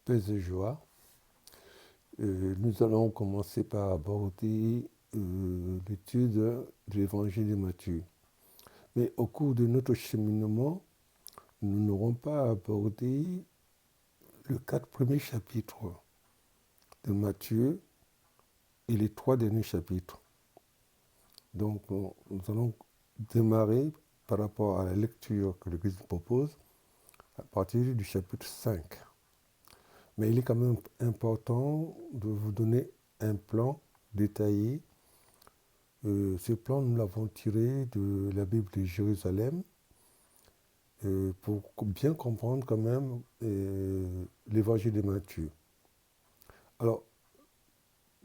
Paix et joie. Nous allons commencer par aborder l'étude de l'évangile de Matthieu. Mais au cours de notre cheminement, nous n'aurons pas abordé les 4 premiers chapitres de Matthieu et les 3 derniers chapitres. Donc, nous allons démarrer par rapport à la lecture que l'Église propose à partir du chapitre 5. Mais il est quand même important de vous donner un plan détaillé. Ce plan, nous l'avons tiré de la Bible de Jérusalem pour bien comprendre quand même l'évangile de Matthieu. Alors,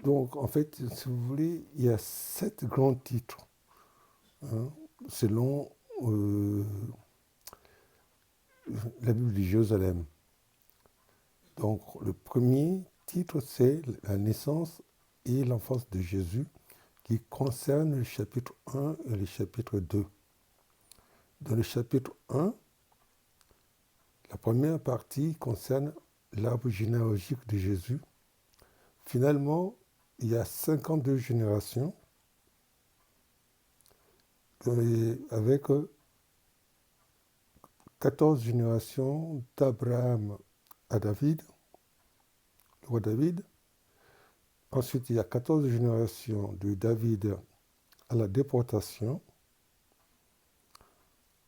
donc en fait, si vous voulez, il y a 7 grands titres selon la Bible de Jérusalem. Donc, le premier titre, c'est la naissance et l'enfance de Jésus, qui concerne le chapitre 1 et le chapitre 2. Dans le chapitre 1, la première partie concerne l'arbre généalogique de Jésus. Finalement, il y a 52 générations avec 14 générations d'Abraham à David, le roi David. Ensuite, il y a 14 générations de David à la déportation.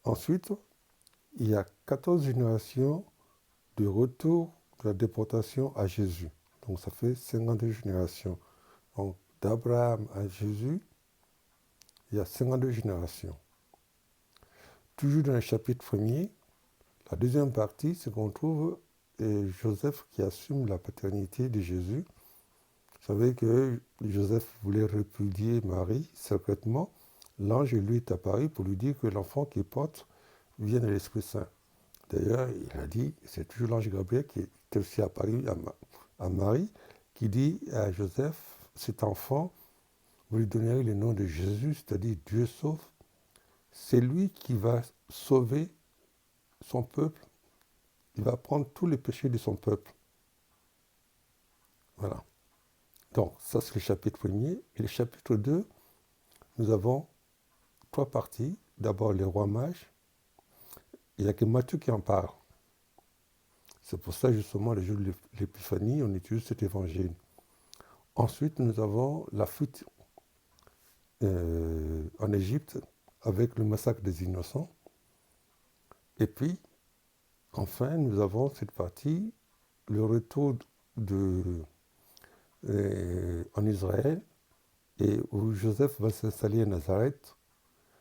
Ensuite, il y a 14 générations de retour de la déportation à Jésus. Donc ça fait 52 générations. Donc d'Abraham à Jésus, il y a 52 générations. Toujours dans le chapitre 1er, la deuxième partie, c'est qu'on trouve Joseph qui assume la paternité de Jésus. Vous savez que Joseph voulait répudier Marie secrètement. L'ange lui est apparu pour lui dire que l'enfant qu'il porte vient de l'Esprit Saint. D'ailleurs, il a dit, c'est toujours l'ange Gabriel qui est aussi apparu à Marie, qui dit à Joseph, cet enfant, vous lui donnerez le nom de Jésus, c'est-à-dire Dieu sauve. C'est lui qui va sauver son peuple. Il va prendre tous les péchés de son peuple. Voilà. Donc, ça c'est le chapitre 1er. Et le chapitre 2, nous avons 3 parties. D'abord, les rois mages. Il n'y a que Matthieu qui en parle. C'est pour ça, justement, le jour de l'Épiphanie, on utilise cet évangile. Ensuite, nous avons la fuite en Égypte avec le massacre des innocents. Et puis, enfin, nous avons cette partie, le retour en Israël, et où Joseph va s'installer à Nazareth.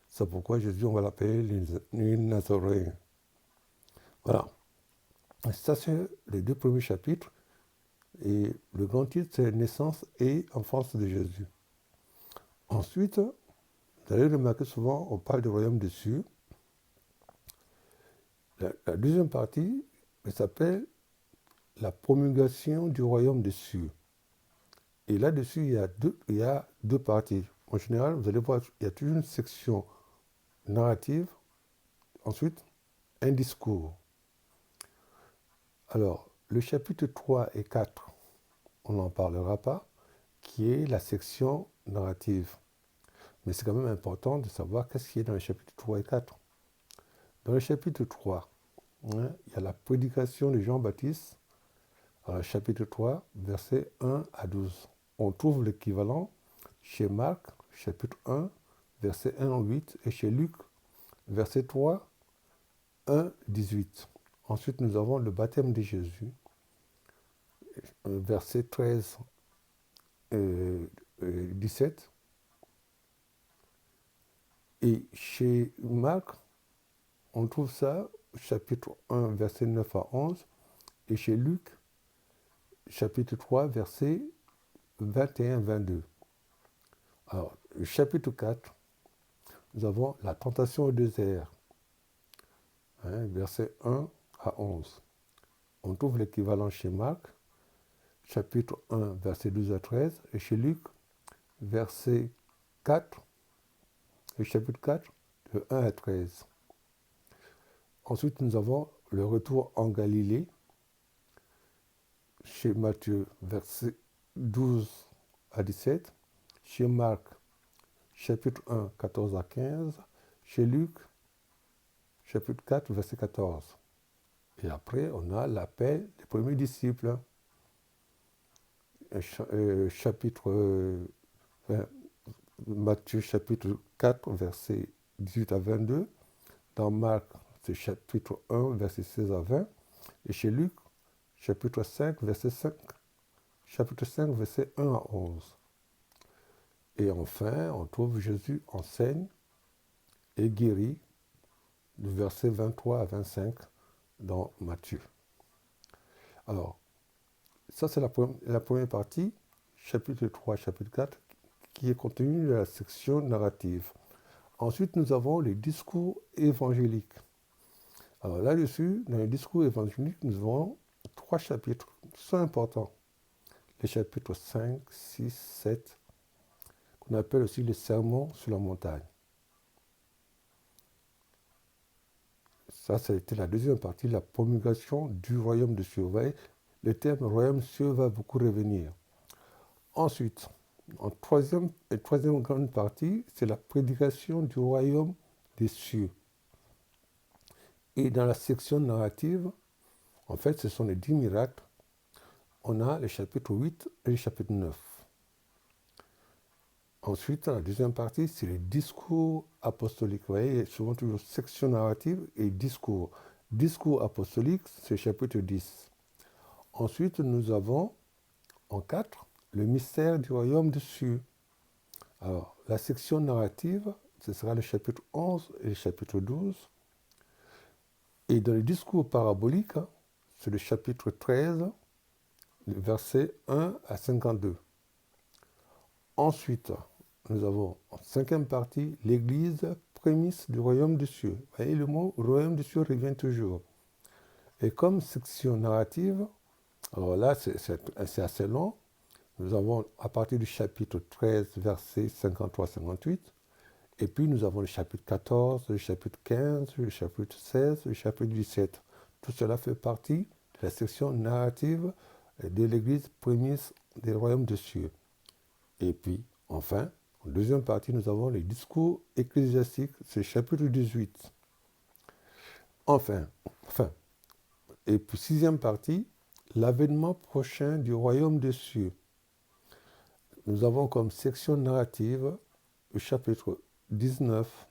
C'est pourquoi Jésus, on va l'appeler les Nazaréens. Voilà. Et ça, c'est les 2 premiers chapitres. Et le grand titre, c'est naissance et enfance de Jésus. Ensuite, vous allez remarquer souvent, on parle du royaume des cieux. La deuxième partie, elle s'appelle la promulgation du royaume des cieux. Et là-dessus, il y a deux parties. En général, vous allez voir, il y a toujours une section narrative, ensuite un discours. Alors, le chapitre 3 et 4, on n'en parlera pas, qui est la section narrative. Mais c'est quand même important de savoir qu'est-ce qui est dans le chapitre 3 et 4. Dans le chapitre 3, il y a la prédication de Jean-Baptiste, chapitre 3, versets 1 à 12. On trouve l'équivalent chez Marc, chapitre 1, verset 1 à 8, et chez Luc, verset 3, 1, 18. Ensuite, nous avons le baptême de Jésus, verset 13 et 17. Et chez Marc, on trouve ça, chapitre 1, verset 9 à 11, et chez Luc, chapitre 3, verset 21-22. Alors, le chapitre 4, nous avons la tentation au désert, verset 1 à 11. On trouve l'équivalent chez Marc, chapitre 1, verset 12 à 13, et chez Luc, verset 4, le chapitre 4, de 1 à 13. Ensuite, nous avons le retour en Galilée, chez Matthieu, versets 12 à 17, chez Marc, chapitre 1, 14 à 15, chez Luc, chapitre 4, verset 14. Et après, on a l'appel des premiers disciples. Chapitre Matthieu, chapitre 4, verset 18 à 22. Dans Marc, c'est chapitre 1, verset 16 à 20. Et chez Luc, chapitre 5, verset 5. Chapitre 5, verset 1 à 11. Et enfin, on trouve Jésus enseigne et guérit du verset 23 à 25 dans Matthieu. Alors, ça c'est la première partie, chapitre 3, chapitre 4, qui est contenue dans la section narrative. Ensuite, nous avons les discours évangéliques. Alors là-dessus, dans les discours évangéliques, nous avons 3 chapitres qui sont importants. Les chapitres 5, 6, 7, qu'on appelle aussi les sermons sur la montagne. Ça, c'était la deuxième partie, la promulgation du royaume de Dieu. Vous voyez, le terme royaume de Dieu va beaucoup revenir. Ensuite, en troisième grande partie, c'est la prédication du royaume des cieux. Et dans la section narrative, en fait, ce sont les 10 miracles. On a les chapitres 8 et le chapitre 9. Ensuite, la deuxième partie, c'est les discours apostoliques. Vous voyez, il y a souvent toujours section narrative et discours. Discours apostolique, c'est chapitre 10. Ensuite, nous avons, en 4, le mystère du royaume des cieux. Alors, la section narrative, ce sera le chapitre 11 et le chapitre 12. Et dans le discours parabolique, c'est le chapitre 13, le verset 1 à 52. Ensuite, nous avons en 5e partie l'église prémisse du royaume des cieux. Vous voyez, le mot royaume des cieux revient toujours. Et comme section narrative, alors là, c'est assez long. Nous avons à partir du chapitre 13, versets 53-58. Et puis nous avons le chapitre 14, le chapitre 15, le chapitre 16, le chapitre 17. Tout cela fait partie de la section narrative de l'église prémisse des royaumes des cieux. Et puis, enfin, en deuxième partie, nous avons les discours ecclésiastiques, c'est le chapitre 18. Enfin, et puis 6e partie, l'avènement prochain du royaume des cieux. Nous avons comme section narrative le chapitre 19,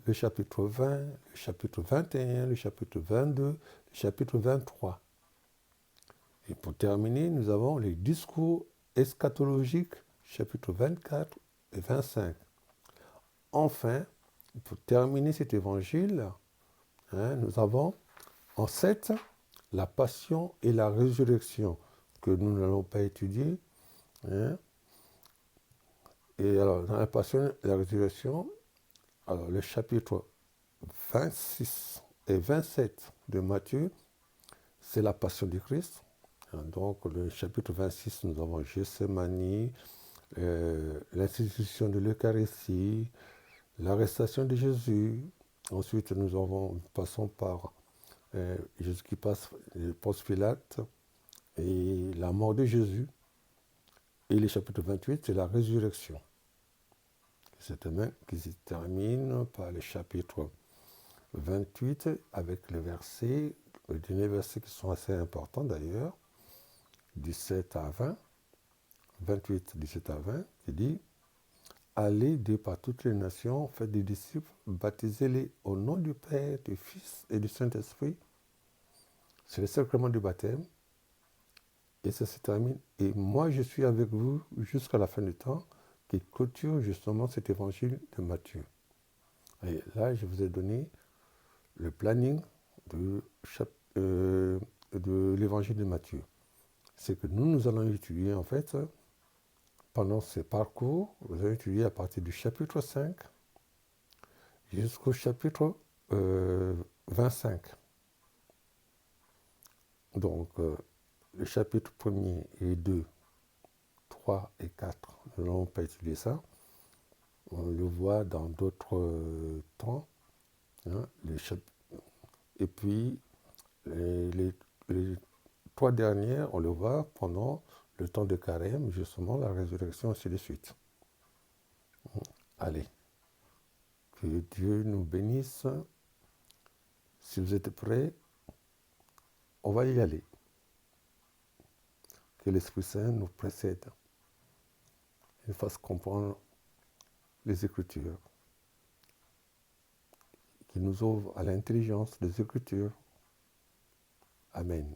le chapitre 20, le chapitre 21, le chapitre 22, le chapitre 23. Et pour terminer, nous avons les discours eschatologiques, chapitre 24 et 25. Enfin, pour terminer cet évangile, nous avons en 7 la passion et la résurrection, que nous n'allons pas étudier. Et alors, dans la passion et la résurrection, alors le chapitre 26 et 27 de Matthieu, c'est la passion du Christ. Donc, le chapitre 26, nous avons Gethsémani, l'institution de l'Eucharistie, l'arrestation de Jésus. Ensuite, nous passons par Jésus qui passe Ponce Pilate et la mort de Jésus. Et le chapitre 28, c'est la résurrection. Qui se termine par le chapitre 28 avec les derniers versets qui sont assez importants d'ailleurs, 17 à 20, 28, 17 à 20, qui dit « Allez de par toutes les nations, faites des disciples, baptisez-les au nom du Père, du Fils et du Saint-Esprit. » C'est le sacrement du baptême. Et ça se termine. « Et moi, je suis avec vous jusqu'à la fin du temps » qui clôture justement cet évangile de Matthieu. Et là, je vous ai donné le planning de l'évangile de Matthieu. C'est que nous allons étudier en fait, pendant ces parcours, vous allez étudier à partir du chapitre 5 jusqu'au chapitre 25. Donc, le chapitre 1er et 2, 3 et 4, nous n'allons pas étudier ça. On le voit dans d'autres temps. Et puis, les 3 dernières, on le voit pendant le temps de carême, justement, la résurrection, ainsi de suite. Allez, que Dieu nous bénisse. Si vous êtes prêts, on va y aller. Que l'Esprit Saint nous précède et fasse comprendre les Écritures, qu'il nous ouvre à l'intelligence des Écritures. Amen.